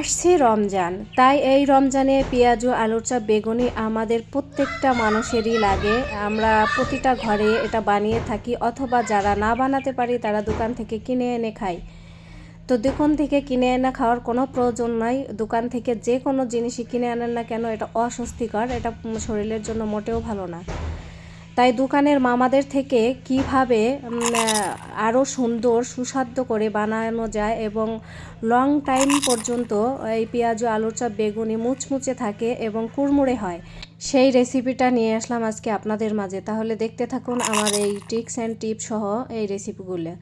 আসছে রমজান, তাই এই রমজানে পেঁয়াজু আলুর চপ বেগুনি আমাদের প্রত্যেকটা মানুষেরই লাগে। আমরা প্রতিটা ঘরে এটা বানিয়ে থাকি, অথবা যারা না বানাতে পারি তারা দোকান থেকে কিনে এনে খাই। তো দোকান থেকে কিনে এনে খাওয়ার কোনো প্রয়োজন নাই। দোকান থেকে যে কোনো জিনিসই কিনে আনেন না কেন, এটা অস্বস্তিকর, এটা শরীরের জন্য মোটেও ভালো না। তাই দোকানের মামাদের থেকে কিভাবে আরও সুন্দর সুস্বাদু করে বানানো যায় এবং লং টাইম পর্যন্ত এই পেঁয়াজ আলুর চপ বেগুনি মুচমুচে থাকে এবং কুড়মুড়ে হয়, সেই রেসিপিটা নিয়ে আসলাম আজকে আপনাদের মাঝে। তাহলে দেখতে থাকুন আমার এই ট্রিক্স অ্যান্ড টিপস সহ এই রেসিপিগুলো।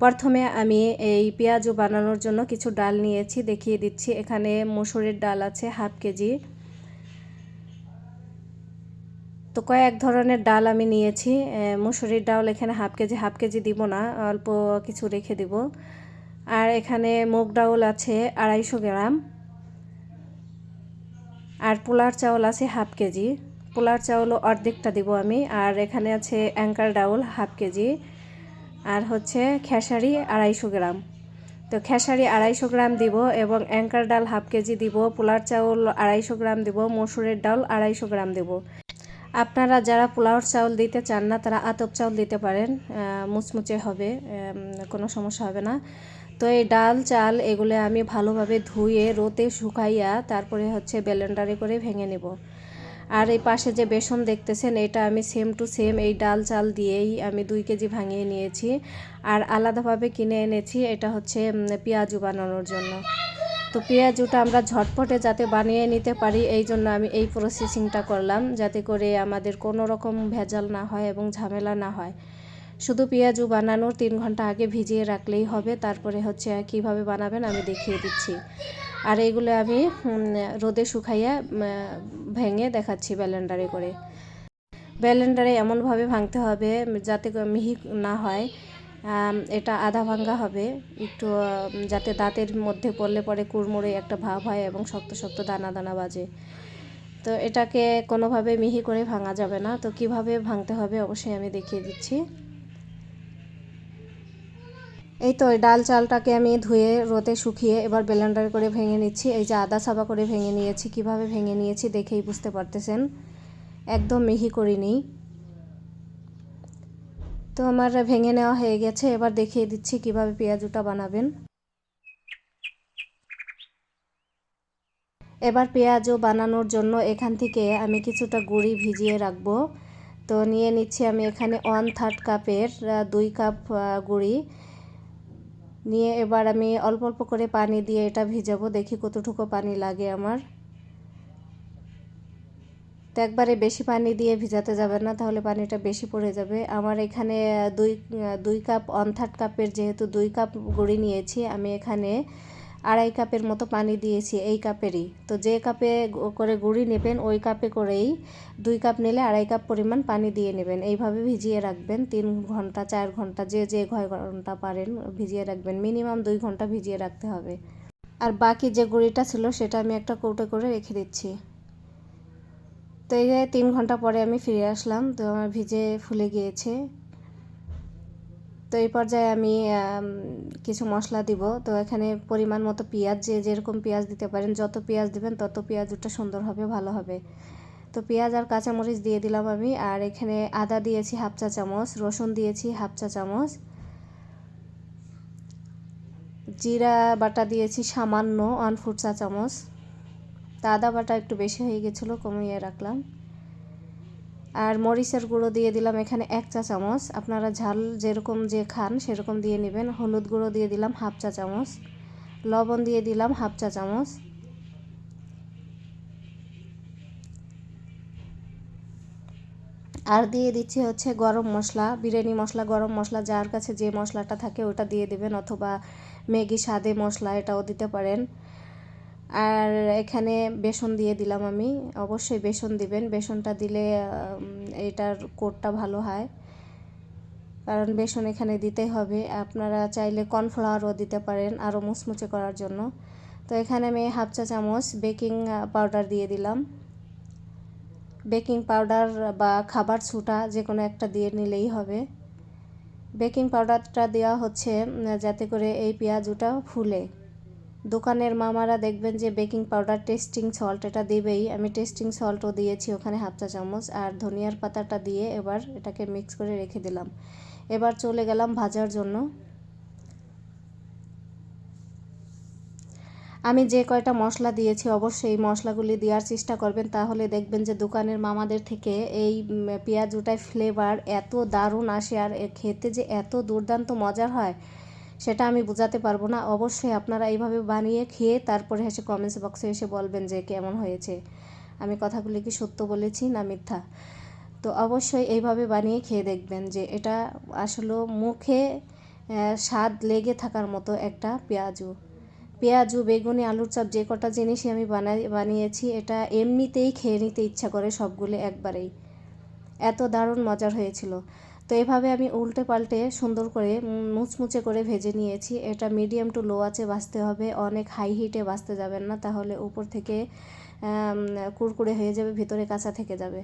প্রথমে আমি এই পেঁয়াজু বানানোর জন্য কিছু ডাল নিয়েছি, দেখিয়ে দিচ্ছি। এখানে মসুরের ডাল আছে হাফ কেজি। তো কয়েক ধরনের ডাল আমি নিয়েছি। মসুরির ডাল এখানে হাফ কেজি দিব না, অল্প কিছু রেখে দিব। আর এখানে মুগ ডাউল আছে 250 গ্রাম। আর পোলার চাউল আছে হাফ কেজি। পোলার চাউলও অর্ধেকটা দিব আমি। আর এখানে আছে অ্যাঙ্কার ডাউল হাফ কেজি। আর হচ্ছে খেসারি 250 গ্রাম। তো খেসারি 250 গ্রাম দিব এবং অ্যাঙ্কার ডাল হাফ কেজি দিব, পোলার চাউল 250 গ্রাম দিব, মসুরের ডাল 250 গ্রাম দেব। আপনারা যারা পোলাওর চাউল দিতে চান না তারা আতপ চাউল দিতে পারেন, মুচমুচে হবে, কোনো সমস্যা হবে না। তো এই ডাল চাল এগুলো আমি ভালোভাবে ধুয়ে রোদে শুকাইয়া তারপরে হচ্ছে ব্লেন্ডারে করে ভেঙে নেব। আর এই পাশে যে বেসন দেখতেছেন, এটা আমি সেম টু সেম এই ডাল চাল দিয়েই আমি 2 কেজি ভাঙিয়ে নিয়েছি। আর আলাদাভাবে কিনে এনেছি, এটা হচ্ছে পেঁয়াজু বানানোর জন্য। তো পেঁয়াজুটা আমরা ঝটপটে যাতে বানিয়ে নিতে পারি, এই জন্য আমি এই প্রসেসিংটা করলাম, যাতে করে আমাদের কোনো রকম ভেজাল না হয় এবং ঝামেলা না হয়। শুধু পেঁয়াজু বানানোর 3 ঘন্টা আগে ভিজিয়ে রাখলেই হবে। তারপরে হচ্ছে কিভাবে বানাবেন আমি দেখিয়ে দিচ্ছি। আর এইগুলো আমি রোদে শুকাইয়া ভেঙে দেখাচ্ছি ব্লেন্ডারে করে। ব্লেন্ডারে এমনভাবে ভাঙতে হবে যাতে মিহি না হয়, এটা আধা ভাঙ্গা হবে একটু, যাতে দাঁতের মধ্যে পড়লে পরে কুড়মুড়ে একটা ভাব হয় এবং শক্ত শক্ত দানা দানা বাজে। তো এটাকে কোনোভাবে মিহি করে ভাঙা যাবে না। তো কিভাবে ভাঙতে হবে অবশ্যই আমি দেখিয়ে দিচ্ছি। এই তো ডাল চালটাকে আমি ধুয়ে রোদে শুকিয়ে এবার ব্লেন্ডারে করে ভেঙে নিচ্ছি। এই যে আদা সাবা করে ভেঙে নিয়েছি, কিভাবে ভেঙে নিয়েছি দেখেই বুঝতে পারতেছেন, একদম মিহি করিনি। তো আমার ভেঙে নেওয়া হয়ে গেছে। এবার দেখিয়ে দিচ্ছি কিভাবে পেঁয়াজুটা বানাবেন। এবার পেঁয়াজও বানানোর জন্য এখান থেকে আমি কিছুটা গুঁড়ি ভিজিয়ে রাখবো। তো নিয়ে নিচ্ছি আমি এখানে 1/3 কাপের 2 কাপ গুঁড়ি নিয়ে এবার আমি অল্প অল্প করে পানি দিয়ে এটা ভিজাবো, দেখি কতটুকু পানি লাগে আমার। তো একবারে বেশি পানি দিয়ে ভিজাতে যাবেন না, তাহলে পানিটা বেশি পড়ে যাবে। আমার এখানে দুই কাপ 1/3 কাপের, যেহেতু 2 কাপ গুঁড়ি নিয়েছি, আমি এখানে 2.5 কাপের মতো পানি দিয়েছি এই কাপেরই। তো যে কাপে করে গুঁড়ি নেবেন ওই কাপে করেই 2 কাপ নিলে 2.5 কাপ পরিমাণ পানি দিয়ে নেবেন। এইভাবে ভিজিয়ে রাখবেন 3 ঘন্টা 4 ঘন্টা, যে কয় ঘন্টা পারেন ভিজিয়ে রাখবেন। মিনিমাম 2 ঘন্টা ভিজিয়ে রাখতে হবে। আর বাকি যে গুঁড়িটা ছিল সেটা আমি একটা কৌটো করে রেখে দিচ্ছি। তো এই যে 3 ঘন্টা পরে আমি ফিরে আসলাম, তো আমার ভিজে ফুলে গিয়েছে। তো এই পর্যায়ে আমি কিছু মশলা দিব। তো এখানে পরিমাণ মতো পেঁয়াজ, যে যেরকম পেঁয়াজ দিতে পারেন, যত পেঁয়াজ দিবেন তত পেঁয়াজটা সুন্দর হবে, ভালো হবে। তো পেঁয়াজ আর কাঁচামরিচ দিয়ে দিলাম আমি। আর এখানে আদা দিয়েছি হাফ চা চামচ, রসুন দিয়েছি হাফ চা চামচ, জিরা বাটা দিয়েছি সামান্য 1/4 চা চামচ। তা আদা বাটা একটু বেশি হয়ে গেছিলো, কমিয়ে রাখলাম। আর মরিচের গুঁড়ো দিয়ে দিলাম এখানে 1 চা চামচ। আপনারা ঝাল যেরকম যে খান সেরকম দিয়ে নেবেন। হলুদ গুঁড়ো দিয়ে দিলাম হাফ চা চামচ, লবণ দিয়ে দিলাম হাফ চা চামচ। আর দিয়ে দিচ্ছি হচ্ছে গরম মশলা, বিরিয়ানি মশলা, গরম মশলা, যার কাছে যে মশলাটা থাকে ওটা দিয়ে দেবেন, অথবা ম্যাগি স্বাদে মশলা এটাও দিতে পারেন। আর এখানে বেসন দিয়ে দিলাম আমি, অবশ্যই বেসন দিবেন, বেসনটা দিলে এটার কোটটা ভালো হয়, কারণ বেসন এখানে দিতেই হবে। আপনারা চাইলে কর্নফ্লাওয়ারও দিতে পারেন আরও মুচমুচে করার জন্য। তো এখানে আমি হাফ চা চামচ বেকিং পাউডার দিয়ে দিলাম। বেকিং পাউডার বা খাবার সোডা যে কোনো একটা দিয়ে নিলেই হবে। বেকিং পাউডারটা দেওয়া হচ্ছে যাতে করে এই পেঁয়াজুটা ফুলে, দোকানের মামারা দেখবেন যে বেকিং পাউডার, টেস্টিং সল্ট এটা দেবেই। আমি টেস্টিং সল্টও দিয়েছি ওখানে হাফ চা চামচ, আর ধনিয়ার পাতাটা দিয়ে এবার এটাকে মিক্স করে রেখে দিলাম। এবার চলে গেলাম ভাজার জন্য। আমি যে কয়টা মশলা দিয়েছি অবশ্যই এই মশলাগুলি দেওয়ার চেষ্টা করবেন, তাহলে দেখবেন যে দোকানের মামাদের থেকে এই পেঁয়াজুটায় ফ্লেভার এত দারুণ আসে, আর খেতে যে এত দুর্দান্ত মজার হয় সেটা আমি বোঝাতে পারবো না। অবশ্যই আপনারা এইভাবে বানিয়ে খেয়ে তারপরে এসে কমেন্টস বক্সে এসে বলবেন যে কেমন হয়েছে, আমি কথাগুলি কি সত্য বলেছি না মিথ্যা। তো অবশ্যই এইভাবে বানিয়ে খেয়ে দেখবেন যে এটা আসলে মুখে স্বাদ লেগে থাকার মতো একটা পেঁয়াজু, বেগুনি, আলুর চপ যে কটা জিনিসই আমি বানিয়েছি এটা এমনিতেই খেয়ে নিতে ইচ্ছা করে সবগুলো একবারেই, এত দারুণ মজার হয়েছিল। তো এভাবে আমি উল্টে পাল্টে সুন্দর করে মুচমুচে করে ভেজে নিয়েছি। এটা মিডিয়াম টু লো আঁচে ভাজতে হবে, অনেক হাই হিটে ভাজতে যাবেন না, তাহলে উপর থেকে কুড়কুড়ে হয়ে যাবে, ভিতরে কাঁচা থেকে যাবে।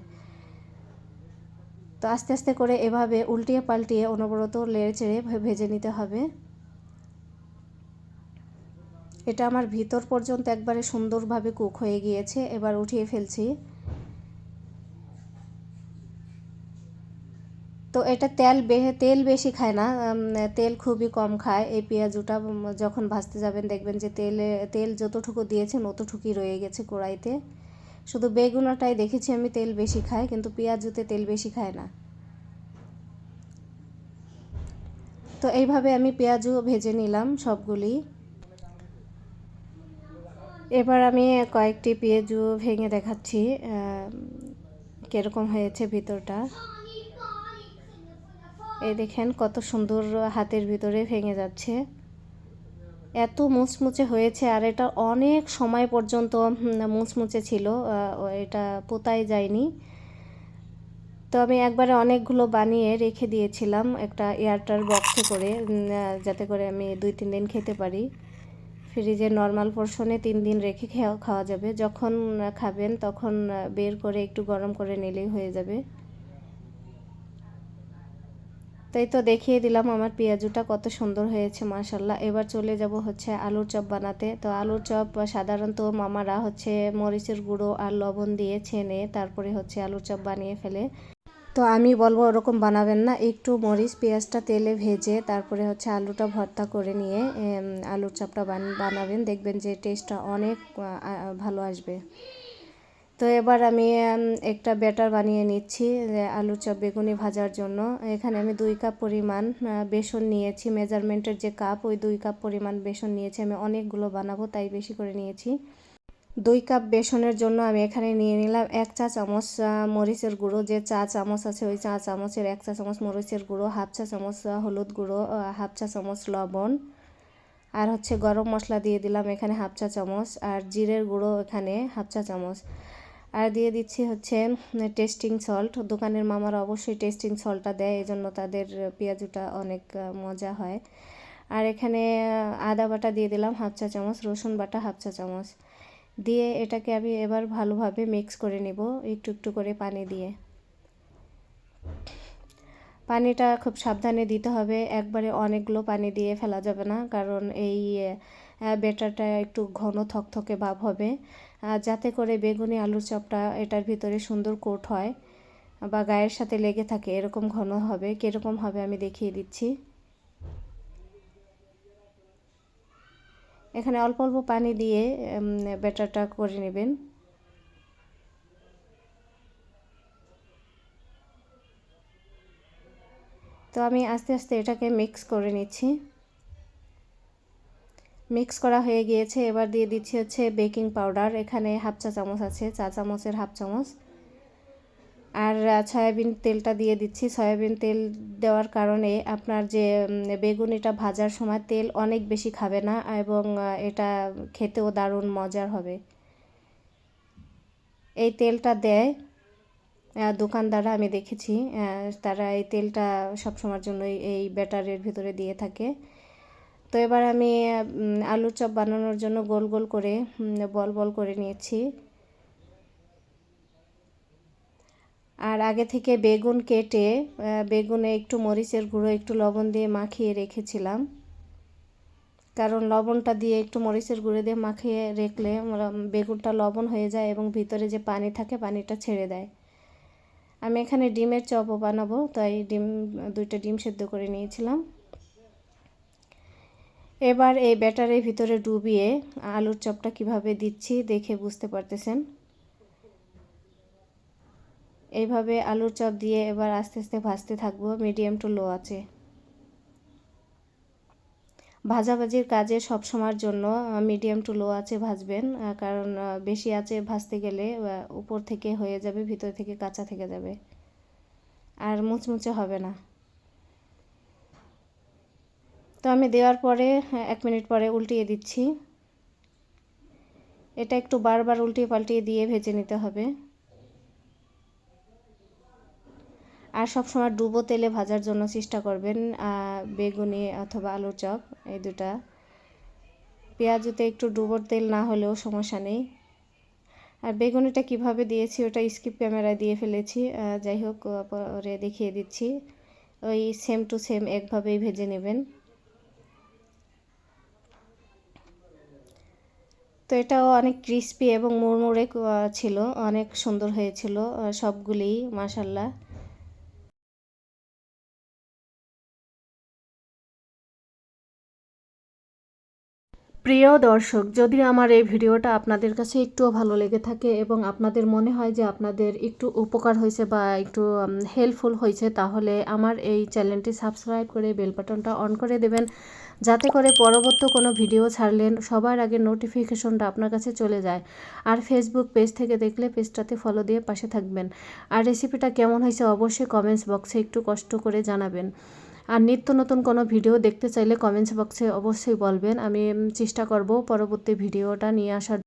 তো আস্তে আস্তে করে এভাবে উল্টিয়ে পাল্টিয়ে অনবরত নেড়ে চেড়ে ভেজে নিতে হবে। এটা আমার ভিতর পর্যন্ত একবারে সুন্দরভাবে কুক হয়ে গিয়েছে, এবার উঠিয়ে ফেলছি। তো এটা তেল বেশি খায় না, তেল খুবই কম খায় এই পেঁয়াজুটা। যখন ভাজতে যাবেন দেখবেন যে তেল যতটুকু দিয়েছেন অতটুকুই রয়ে গেছে কড়াইতে। শুধু বেগুনটাই দেখেছি আমি তেল বেশি খায়, কিন্তু পেঁয়াজুতে তেল বেশি খায় না। তো এইভাবে আমি পেঁয়াজু ভেজে নিলাম সবগুলি। এবার আমি কয়েকটি পেঁয়াজু ভেঙে দেখাচ্ছি কীরকম হয়েছে ভিতরটা। এই দেখেন কত সুন্দর হাতের ভিতরে ভেঙে যাচ্ছে, এত মুচমুচে হয়েছে। আর এটা অনেক সময় পর্যন্ত মুচমুচে ছিল, এটা পোতায় যায়নি। তো আমি একবারে অনেকগুলো বানিয়ে রেখে দিয়েছিলাম একটা এয়ারটার বক্সে করে, যাতে করে আমি 2-3 দিন খেতে পারি। ফ্রিজে নর্মাল পোর্শনে 3 দিন রেখে খাওয়া যাবে, যখন খাবেন তখন বের করে একটু গরম করে নিলেই হয়ে যাবে। তাই তো দেখিয়ে দিলাম আমার পেঁয়াজুটা কত সুন্দর হয়েছে মাশাল্লাহ। এবার চলে যাব হচ্ছে আলুর চপ বানাতে। তো আলুর চপ সাধারণত মামারা হচ্ছে মরিচের গুঁড়ো আর লবণ দিয়ে ছেনে তারপরে হচ্ছে আলুর চপ বানিয়ে ফেলে। তো আমি বলবো ওরকম বানাবেন না, একটু মরিচ পেঁয়াজটা তেলে ভেজে তারপরে হচ্ছে আলুটা ভর্তা করে নিয়ে আলুর চপটা বানাবেন, দেখবেন যে টেস্টটা অনেক ভালো আসবে। তো এবার আমি একটা ব্যাটার বানিয়ে নিচ্ছি আলুর চপ বেগুনি ভাজার জন্য। এখানে আমি 2 কাপ পরিমাণ বেসন নিয়েছি, মেজারমেন্টের যে কাপ ওই 2 কাপ পরিমাণ বেসন নিয়েছি। আমি অনেকগুলো বানাবো তাই বেশি করে নিয়েছি। 2 কাপ বেসনের জন্য আমি এখানে নিয়ে নিলাম 1 চা চামচ মরিচের গুঁড়ো, যে চা চামচ আছে ওই চা চামচের 1 চা চামচ মরিচের গুঁড়ো, হাফ চা চামচ হলুদ গুঁড়ো, হাফ চা চামচ লবণ, আর হচ্ছে গরম মশলা দিয়ে দিলাম এখানে হাফ চা চামচ, আর জিরের গুঁড়ো এখানে হাফ চা চামচ, আর দিয়ে দিচ্ছি হচ্ছে টেস্টিং সল্ট। দোকানের মামারা অবশ্যই টেস্টিং সল্টটা দেয়, এই জন্য তাদের পেঁয়াজুটা অনেক মজা হয়। আর এখানে আদা বাটা দিয়ে দিলাম হাফ চা চামচ, রসুন বাটা হাফ চা চামচ দিয়ে এটাকে আমি এবার ভালোভাবে মিক্স করে নেব একটু একটু করে পানি দিয়ে। পানিটা খুব সাবধানে দিতে হবে, একবারে অনেকগুলো পানি দিয়ে ফেলা যাবে না, কারণ এই ব্যাটারটা একটু ঘন থকথকে ভাব হবে, যাতে করে বেগুনি আলুর চপটা এটার ভিতরে সুন্দর কোট হয় বা গায়ের সাথে লেগে থাকে, এরকম ঘন হবে। কীরকম হবে আমি দেখিয়ে দিচ্ছি। এখানে অল্প অল্প পানি দিয়ে ব্যাটারটা করে নেবেন। তো আমি আস্তে আস্তে এটাকে মিক্স করে নিচ্ছি। মিক্স করা হয়ে গিয়েছে, এবার দিয়ে দিচ্ছি হচ্ছে বেকিং পাউডার, এখানে হাফ চা চামচ আছে, চা চামচের হাফ চামচ। আর সয়াবিন তেলটা দিয়ে দিচ্ছি। সয়াবিন তেল দেওয়ার কারণে আপনার যে বেগুনিটা ভাজার সময় তেল অনেক বেশি খাবে না, এবং এটা খেতেও দারুণ মজার হবে। এই তেলটা দেয় দোকানদাররা, আমি দেখেছি তারা এই তেলটা সবসময়ের জন্যই এই ব্যাটারের ভিতরে দিয়ে থাকে। তো এবার আমি আলুর চপ বানানোর জন্য গোল গোল করে বল বল করে নিয়েছি। আর আগে থেকে বেগুন কেটে বেগুনে একটু মরিচের গুঁড়ো একটু লবণ দিয়ে মাখিয়ে রেখেছিলাম। কারণ লবণটা দিয়ে একটু মরিচের গুঁড়ো দিয়ে মাখিয়ে রাখলে বেগুনটা লবণ হয়ে যায় এবং ভিতরে যে পানি থাকে পানিটা ছেড়ে দেয়। আমি এখানে ডিমের চপও বানাবো, তাই দুইটা ডিম সেদ্ধ করে নিয়েছিলাম। এবার এই ব্যাটারের ভিতরে ডুবিয়ে আলুর চপটা কিভাবে দিচ্ছি দেখে বুঝতে পারতেছেন। এইভাবে আলুর চপ দিয়ে এবার আস্তে আস্তে ভাজতে থাকবো মিডিয়াম টু লো আছে। ভাজাভাজির কাজে সব সময়ের জন্য মিডিয়াম টু লো আছে ভাজবেন, কারণ বেশি আছে ভাজতে গেলে উপর থেকে হয়ে যাবে, ভিতর থেকে কাঁচা থেকে যাবে আর মুচমুচে হবে না। তো আমি দেওয়ার পরে 1 মিনিট পরে উল্টিয়ে দিচ্ছি। এটা একটু বারবার উল্টিয়ে পাল্টিয়ে দিয়ে ভেজে নিতে হবে। আর সব সময় ডুবো তেলে ভাজার জন্য চেষ্টা করবেন, বেগুনি অথবা আলুর চপ এই দুটা। পেঁয়াজুতে একটু ডুবোর তেল না হলেও সমস্যা নেই। আর বেগুনিটা কিভাবে দিয়েছি ওটা স্কিপ ক্যামেরায় দিয়ে ফেলেছি, যাই হোক পরে দেখিয়ে দিচ্ছি। ওই সেম টু সেম একভাবেই ভেজে নেবেন। তো এটাও অনেক ক্রিস্পি এবং মুড়মুড়ে ছিল, অনেক সুন্দর হয়েছিল সবগুলিই মাশাল্লাহ। প্রিয় দর্শক, যদি আমার এই ভিডিওটা আপনাদের কাছে একটুও ভালো লেগে থাকে এবং আপনাদের মনে হয় যে আপনাদের একটু উপকার হয়েছে বা একটু হেল্পফুল হয়েছে, তাহলে আমার এই চ্যানেলটি সাবস্ক্রাইব করে বেল বাটনটা অন করে দেবেন, যাতে করে পরবর্তী কোনো ভিডিও ছাড়লেন সবার আগে নোটিফিকেশনটা আপনার কাছে চলে যায়। আর ফেসবুক পেজ থেকে দেখলে পেজটাতে ফলো দিয়ে পাশে থাকবেন। আর রেসিপিটা কেমন হয়েছে অবশ্যই কমেন্টস বক্সে একটু কষ্ট করে জানাবেন। আর নিত্য নতুন কোনো ভিডিও দেখতে চাইলে কমেন্টস বক্সে অবশ্যই বলবেন, আমি চেষ্টা করব পরবর্তী ভিডিওটা নিয়ে আসার।